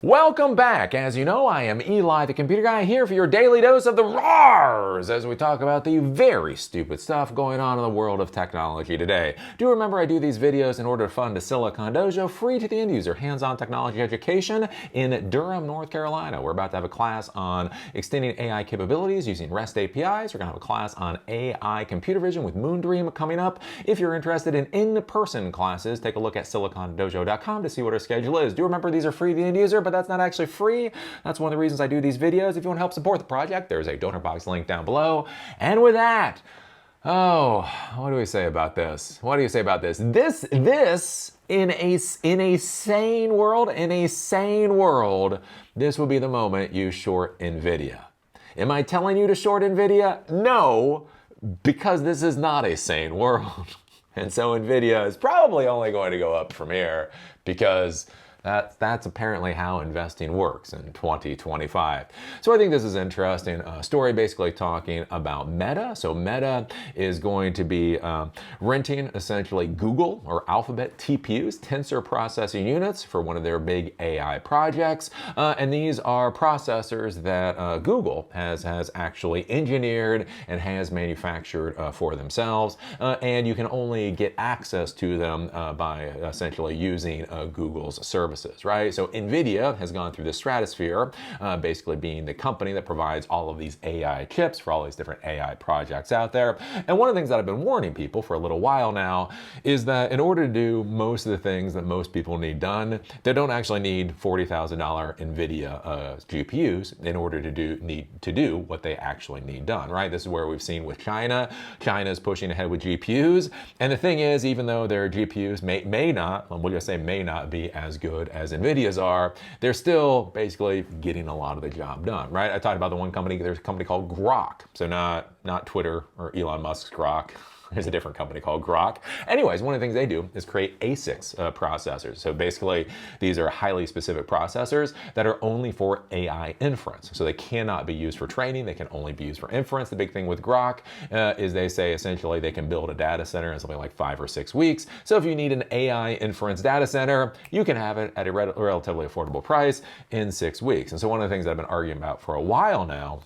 Welcome back. As you know, I am Eli, the computer guy, here for your daily dose of the RARs as we talk about the very stupid stuff going on in the world of technology today. Do remember I do these videos in order to fund a Silicon Dojo free to the end user hands-on technology education in Durham, North Carolina. We're about to have a class on extending AI capabilities using REST APIs. We're going to have a class on AI computer vision with Moondream coming up. If you're interested in in-person classes, take a look at silicondojo.com to see what our schedule is. Do remember these are free to the end user, but that's not actually free. That's one of the reasons I do these videos. If you want to help support the project, there's a donor box link down below. And with that, what do we say about this? What do you say about this? This in a sane world, this will be the moment you short NVIDIA. Am I telling you to short NVIDIA? No, because this is not a sane world. And so NVIDIA is probably only going to go up from here because that's apparently how investing works in 2025. So I think this is interesting. Story basically talking about Meta. So Meta is going to be renting essentially Google or Alphabet TPUs, tensor processing units, for one of their big AI projects. And these are processors that Google has actually engineered and has manufactured for themselves. And you can only get access to them by essentially using Google's services. Right? So NVIDIA has gone through the stratosphere, basically being the company that provides all of these AI chips for all these different AI projects out there. And one of the things that I've been warning people for a little while now is that in order to do most of the things that most people need done, they don't actually need $40,000 NVIDIA GPUs in order to do what they actually need done, right? This is where we've seen with China. China is pushing ahead with GPUs. And the thing is, even though their GPUs may not, we'll just say may not be as good as NVIDIA's are, they're still basically getting a lot of the job done, right? I talked about the one company, there's a company called Grok. So not Twitter or Elon Musk's Grok. There's a different company called Grok. Anyways, one of the things they do is create ASICs processors. So basically, these are highly specific processors that are only for AI inference. So they cannot be used for training. They can only be used for inference. The big thing with Grok is they say essentially they can build a data center in something like 5 or 6 weeks. So if you need an AI inference data center, you can have it at a relatively affordable price in 6 weeks. And so one of the things I've been arguing about for a while now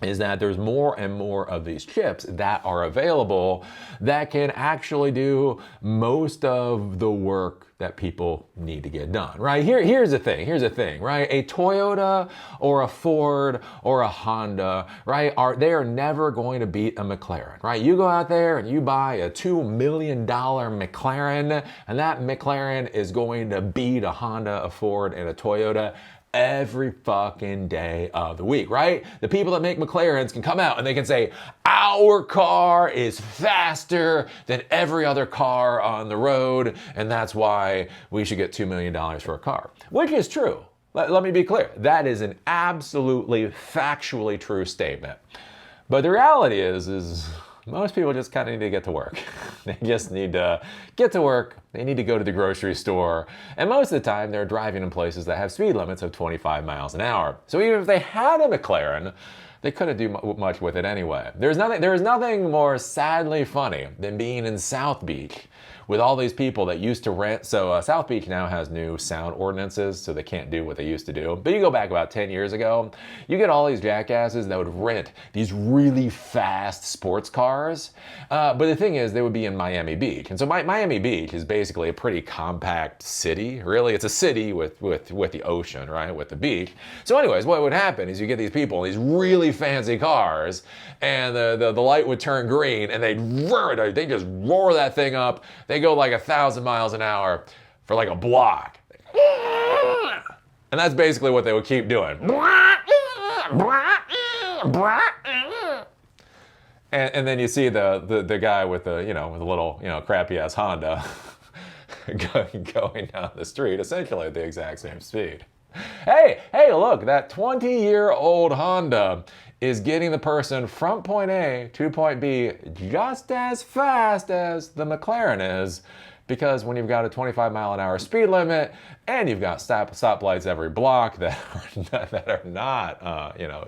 is that there's more and more of these chips that are available that can actually do most of the work that people need to get done, right? Here's the thing, right? A Toyota or a Ford or a Honda, right, they are never going to beat a McLaren, right? You go out there and you buy a $2 million McLaren, and that McLaren is going to beat a Honda, a Ford, and a Toyota every fucking day of the week, right? The people that make McLarens can come out and they can say, our car is faster than every other car on the road, and that's why we should get $2 million for a car, which is true. Let me be clear. That is an absolutely factually true statement. But the reality is most people just kind of need to get to work. They just need to get to work. They need to go to the grocery store. And most of the time, they're driving in places that have speed limits of 25 miles an hour. So even if they had a McLaren, they couldn't do much with it anyway. There is nothing more sadly funny than being in South Beach with all these people that used to rent. So South Beach now has new sound ordinances, so they can't do what they used to do. But you go back about 10 years ago, you get all these jackasses that would rent these really fast sports cars. But the thing is, they would be in Miami Beach. And so Miami Beach is basically a pretty compact city. Really, it's a city with the ocean, right, with the beach. So anyways, what would happen is you get these people in these really fancy cars, and the light would turn green, and they just roar that thing up. They go like 1,000 miles an hour for like a block. And that's basically what they would keep doing. And then you see the guy with the little crappy ass Honda going down the street essentially at the exact same speed. Hey, look, that 20-year-old Honda is getting the person from point A to point B just as fast as the McLaren is, because when you've got a 25-mile-an-hour speed limit and you've got stoplights every block that are not,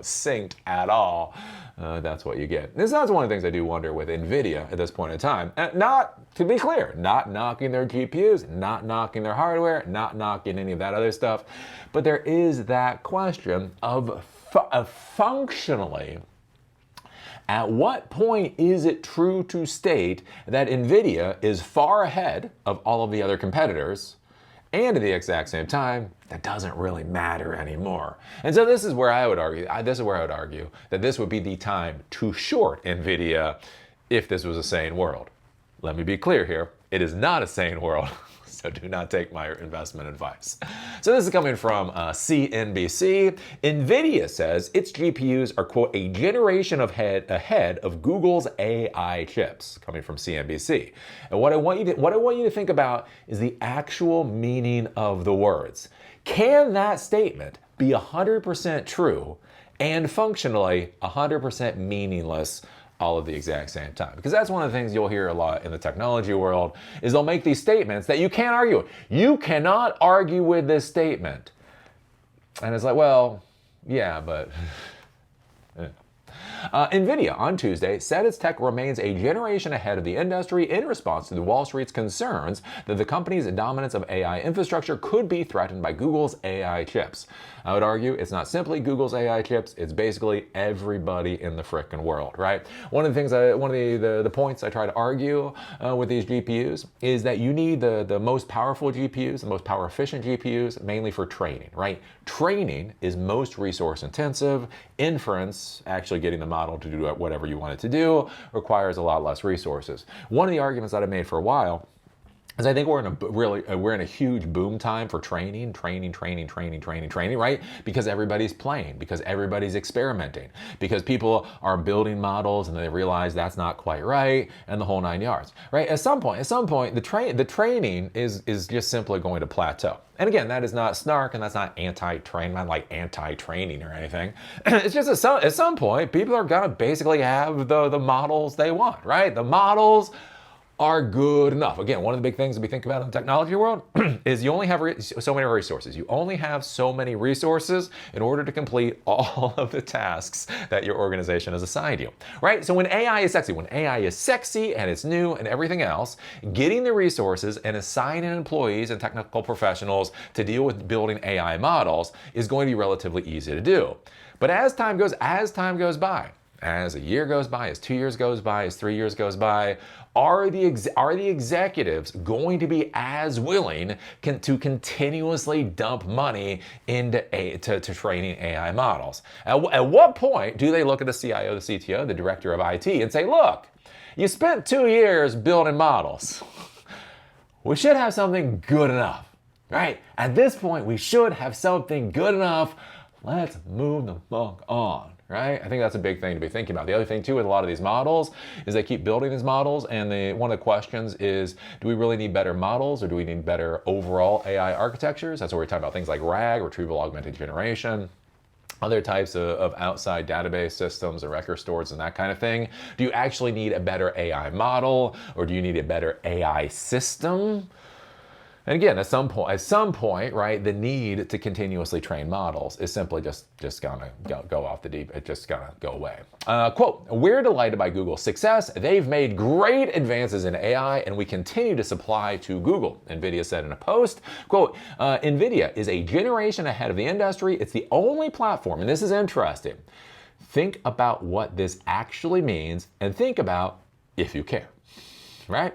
synced at all, that's what you get. That's one of the things I do wonder with NVIDIA at this point in time. Not, to be clear, not knocking their GPUs, not knocking their hardware, not knocking any of that other stuff, but there is that question of functionally, at what point is it true to state that NVIDIA is far ahead of all of the other competitors, and at the exact same time, that doesn't really matter anymore? And so this is where I would argue, that this would be the time to short NVIDIA if this was a sane world. Let me be clear here, it is not a sane world. So do not take my investment advice. So this is coming from CNBC. NVIDIA says its GPUs are, quote, a generation ahead of Google's AI chips, coming from CNBC. And what I want you to think about is the actual meaning of the words. Can that statement be 100% true and functionally 100% meaningless all at the exact same time? Because that's one of the things you'll hear a lot in the technology world, is they'll make these statements that you can't argue with. You cannot argue with this statement. And it's like, well, yeah, but... NVIDIA on Tuesday said its tech remains a generation ahead of the industry in response to the Wall Street's concerns that the company's dominance of AI infrastructure could be threatened by Google's AI chips. I would argue it's not simply Google's AI chips, it's basically everybody in the frickin' world, right? One of the points I try to argue with these GPUs is that you need the most powerful GPUs, the most power efficient GPUs, mainly for training, right? Training is most resource intensive. Inference, actually getting the model to do whatever you want it to do, requires a lot less resources. One of the arguments that I made for a while is I think we're in a huge boom time for training, right? Because everybody's playing, because everybody's experimenting, because people are building models and they realize that's not quite right, and the whole 9 yards, right? At some point, the training is just simply going to plateau. And again, that is not snark, and that's not anti-training, not like anti-training or anything. It's just at some point, people are gonna basically have the models they want, right? The models are good enough. Again, one of the big things that we think about in the technology world is you only have so many resources. You only have so many resources in order to complete all of the tasks that your organization has assigned you, right? So when AI is sexy and it's new and everything else, getting the resources and assigning employees and technical professionals to deal with building AI models is going to be relatively easy to do. But as time goes by, as a year goes by, as 2 years goes by, as 3 years goes by, are the executives going to be as willing to continuously dump money into training AI models? At what point do they look at the CIO, the CTO, the director of IT and say, look, you spent 2 years building models. We should have something good enough, right? At this point, we should have something good enough. Let's move the fuck on. Right? I think that's a big thing to be thinking about. The other thing too with a lot of these models is they keep building these models, and one of the questions is, do we really need better models, or do we need better overall AI architectures? That's where we're talking about things like RAG, retrieval augmented generation, other types of outside database systems or record stores and that kind of thing. Do you actually need a better AI model, or do you need a better AI system? And again, at some point, right, the need to continuously train models is simply just gonna go off the deep. It's just gonna go away. Quote, we're delighted by Google's success. They've made great advances in AI, and we continue to supply to Google, NVIDIA said in a post. Quote, NVIDIA is a generation ahead of the industry. It's the only platform, and this is interesting. Think about what this actually means, and think about if you care, right?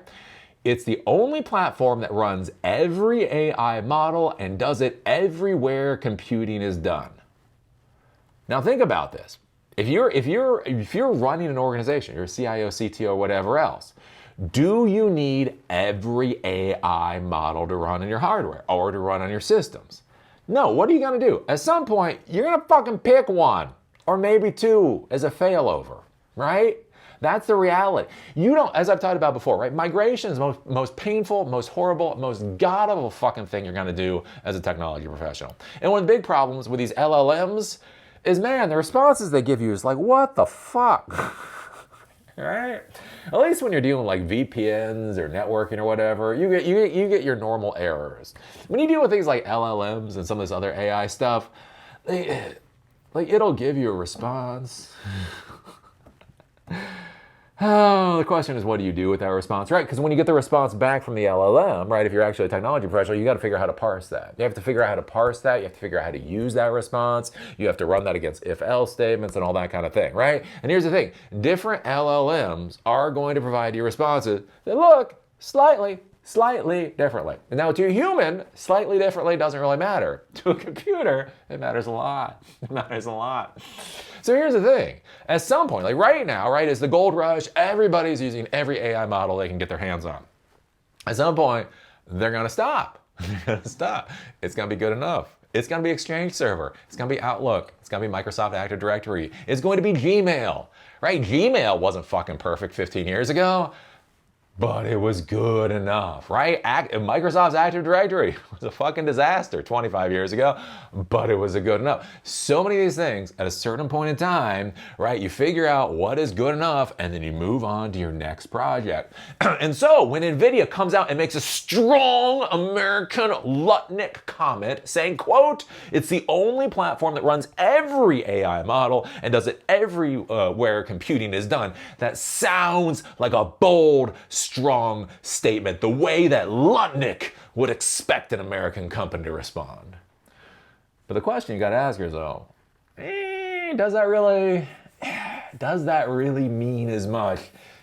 It's the only platform that runs every AI model and does it everywhere computing is done. Now think about this. If you're running an organization, you're a CIO, CTO, whatever else, do you need every AI model to run in your hardware or to run on your systems? No, what are you gonna do? At some point, you're gonna fucking pick one or maybe two as a failover, right? That's the reality. You don't, as I've talked about before, right? Migration is the most painful, most horrible, most god-awful fucking thing you're gonna do as a technology professional. And one of the big problems with these LLMs is, man, the responses they give you is like, what the fuck? Right? At least when you're dealing with like VPNs or networking or whatever, you get your normal errors. When you deal with things like LLMs and some of this other AI stuff, it'll give you a response. Oh, the question is, what do you do with that response, right? Because when you get the response back from the LLM, right, if you're actually a technology professional, you got to figure out how to parse that. You have to figure out how to parse that. You have to figure out how to use that response. You have to run that against if-else statements and all that kind of thing, right? And here's the thing. Different LLMs are going to provide you responses that look slightly differently. And now to a human, slightly differently doesn't really matter. To a computer, it matters a lot. It matters a lot. So here's the thing. At some point, like right now, right, is the gold rush. Everybody's using every AI model they can get their hands on. At some point, they're going to stop. They're going to stop. It's going to be good enough. It's going to be Exchange Server. It's going to be Outlook. It's going to be Microsoft Active Directory. It's going to be Gmail, right? Gmail wasn't fucking perfect 15 years ago, but it was good enough, right? Microsoft's Active Directory was a fucking disaster 25 years ago, but it was good enough. So many of these things, at a certain point in time, right, you figure out what is good enough, and then you move on to your next project. And so when NVIDIA comes out and makes a strong American Lutnick comment saying, quote, it's the only platform that runs every AI model and does it everywhere computing is done, that sounds like a bold, strong statement, the way that Lutnick would expect an American company to respond. But the question you got to ask yourself, does that really mean as much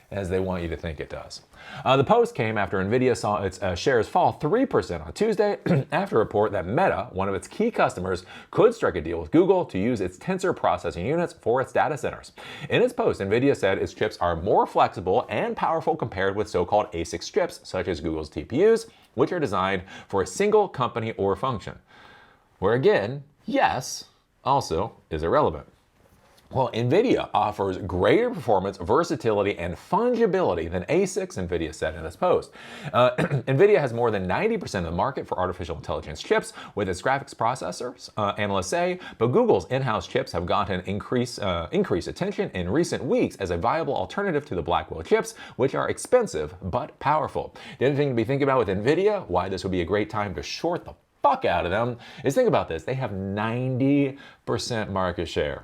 as they want you to think it does? The post came after NVIDIA saw its shares fall 3% on Tuesday after a report that Meta, one of its key customers, could strike a deal with Google to use its tensor processing units for its data centers. In its post, NVIDIA said its chips are more flexible and powerful compared with so-called ASICs chips, such as Google's TPUs, which are designed for a single company or function. Where again, yes, also is irrelevant. Well, NVIDIA offers greater performance, versatility, and fungibility than ASICs, NVIDIA said in its post. NVIDIA has more than 90% of the market for artificial intelligence chips with its graphics processors, analysts say, but Google's in-house chips have gotten increased attention in recent weeks as a viable alternative to the Blackwell chips, which are expensive but powerful. The other thing to be thinking about with NVIDIA, why this would be a great time to short the fuck out of them, is think about this. They have 90% market share.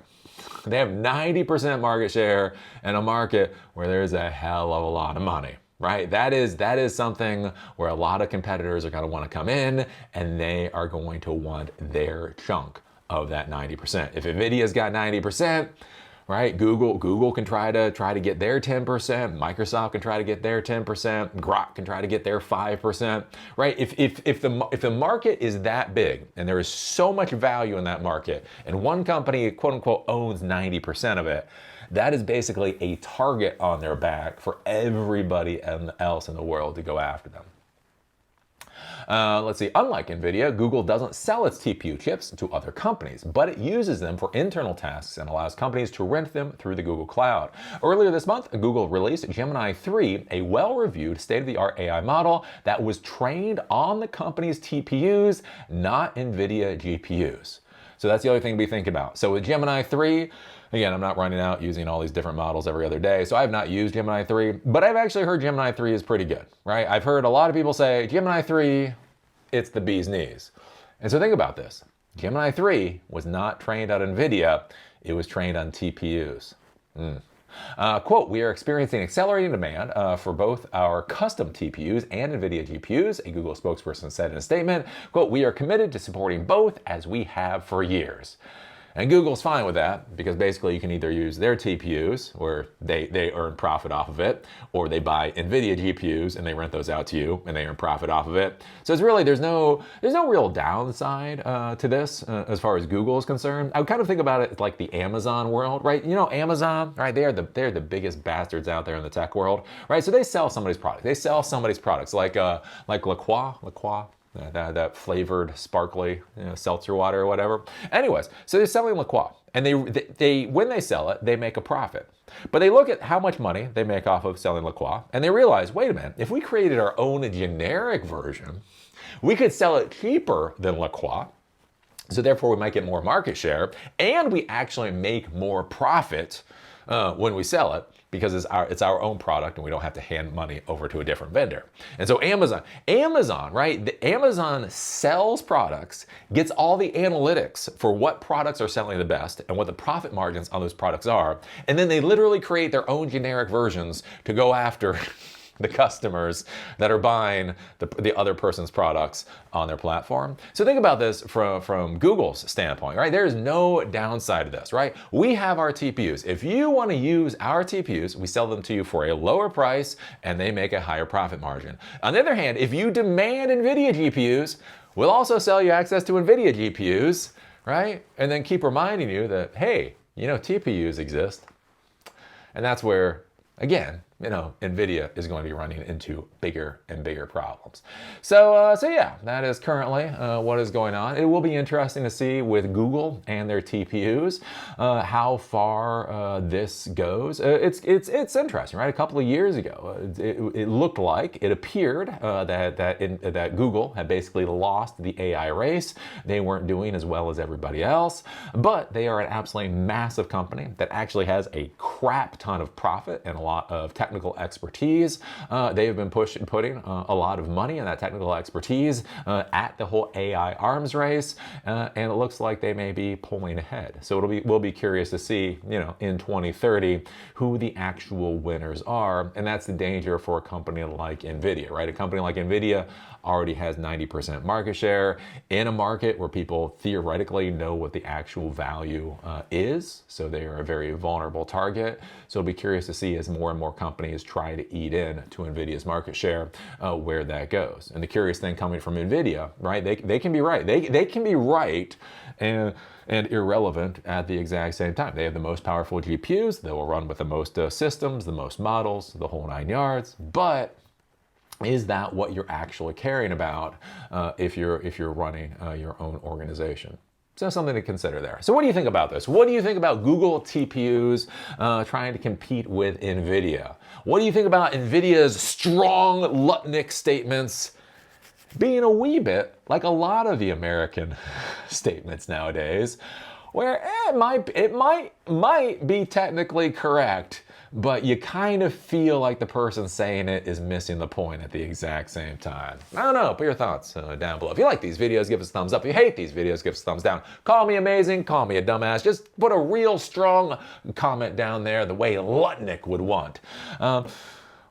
They have 90% market share in a market where there's a hell of a lot of money, right? That is something where a lot of competitors are going to want to come in, and they are going to want their chunk of that 90%. If NVIDIA's got 90%, right? Google can try to get their 10%. Microsoft can try to get their 10%. Grok can try to get their 5%, right? If the market is that big and there is so much value in that market, and one company, quote unquote, owns 90% of it, that is basically a target on their back for everybody else in the world to go after them. Let's see, unlike NVIDIA, Google doesn't sell its TPU chips to other companies, but it uses them for internal tasks and allows companies to rent them through the Google Cloud. Earlier this month, Google released Gemini 3, a well-reviewed state-of-the-art AI model that was trained on the company's TPUs, not NVIDIA GPUs. So that's the other thing to be thinking about. So with Gemini 3, again, I'm not running out using all these different models every other day, so I have not used Gemini 3, but I've actually heard Gemini 3 is pretty good, right? I've heard a lot of people say, Gemini 3, it's the bee's knees. And so think about this. Gemini 3 was not trained on NVIDIA, it was trained on TPUs. Quote, we are experiencing accelerating demand for both our custom TPUs and NVIDIA GPUs, a Google spokesperson said in a statement. Quote, we are committed to supporting both as we have for years. And Google's fine with that because basically you can either use their TPUs where they earn profit off of it, or they buy NVIDIA GPUs and they rent those out to you and they earn profit off of it. So it's really, there's no real downside to this as far as Google is concerned. I would kind of think about it like the Amazon world, right? You know, Amazon, right? They're the biggest bastards out there in the tech world, right? So they sell somebody's product. They sell somebody's products like La Croix. That flavored, sparkly, seltzer water or whatever. Anyways, so they're selling La Croix, and they when they sell it, they make a profit. But they look at how much money they make off of selling La Croix, and they realize, wait a minute, if we created our own generic version, we could sell it cheaper than La Croix, so therefore we might get more market share, and we actually make more profit when we sell it, because it's our own product and we don't have to hand money over to a different vendor. And so Amazon, right? Amazon sells products, gets all the analytics for what products are selling the best and what the profit margins on those products are, and then they literally create their own generic versions to go after the customers that are buying the other person's products on their platform. So think about this from Google's standpoint, right? There is no downside to this, right? We have our TPUs. If you want to use our TPUs, we sell them to you for a lower price and they make a higher profit margin. On the other hand, if you demand NVIDIA GPUs, we'll also sell you access to NVIDIA GPUs, right? And then keep reminding you that, hey, TPUs exist. And that's where, again, NVIDIA is going to be running into bigger and bigger problems. So yeah, that is currently what is going on. It will be interesting to see with Google and their TPUs how far this goes. It's interesting, right? A couple of years ago, it looked like, it appeared that Google had basically lost the AI race. They weren't doing as well as everybody else, but they are an absolutely massive company that actually has a crap ton of profit and a lot of technical expertise. They have been putting a lot of money and that technical expertise at the whole AI arms race, and it looks like they may be pulling ahead. So we'll be curious to see, in 2030, who the actual winners are, and that's the danger for a company like NVIDIA, right? A company like NVIDIA already has 90% market share in a market where people theoretically know what the actual value is, so they are a very vulnerable target. So it'll be curious to see as more and more companies try to eat in to NVIDIA's market share, where that goes. And the curious thing coming from NVIDIA, right? They can be right. They can be right and irrelevant at the exact same time. They have the most powerful GPUs. They will run with the most systems, the most models, the whole 9 yards. But is that what you're actually caring about if you're running your own organization? So something to consider there. So what do you think about this? What do you think about Google TPUs trying to compete with NVIDIA? What do you think about NVIDIA's strong Lutnick statements being a wee bit like a lot of the American statements nowadays, where it might be technically correct, but you kind of feel like the person saying it is missing the point at the exact same time? I don't know. Put your thoughts down below. If you like these videos, give us a thumbs up. If you hate these videos, give us a thumbs down. Call me amazing. Call me a dumbass. Just put a real strong comment down there the way Lutnick would want.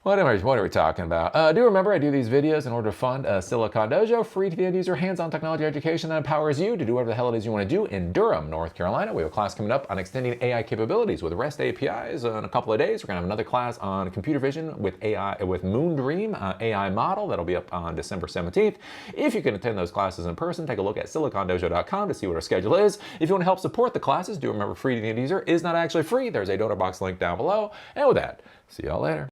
What are we talking about? Do remember I do these videos in order to fund Silicon Dojo, free to the end user, hands-on technology education that empowers you to do whatever the hell it is you want to do in Durham, North Carolina. We have a class coming up on extending AI capabilities with REST APIs in a couple of days. We're going to have another class on computer vision with AI, with Moondream AI model. That'll be up on December 17th. If you can attend those classes in person, take a look at silicondojo.com to see what our schedule is. If you want to help support the classes, do remember free to the end user is not actually free. There's a donor box link down below. And with that, see y'all later.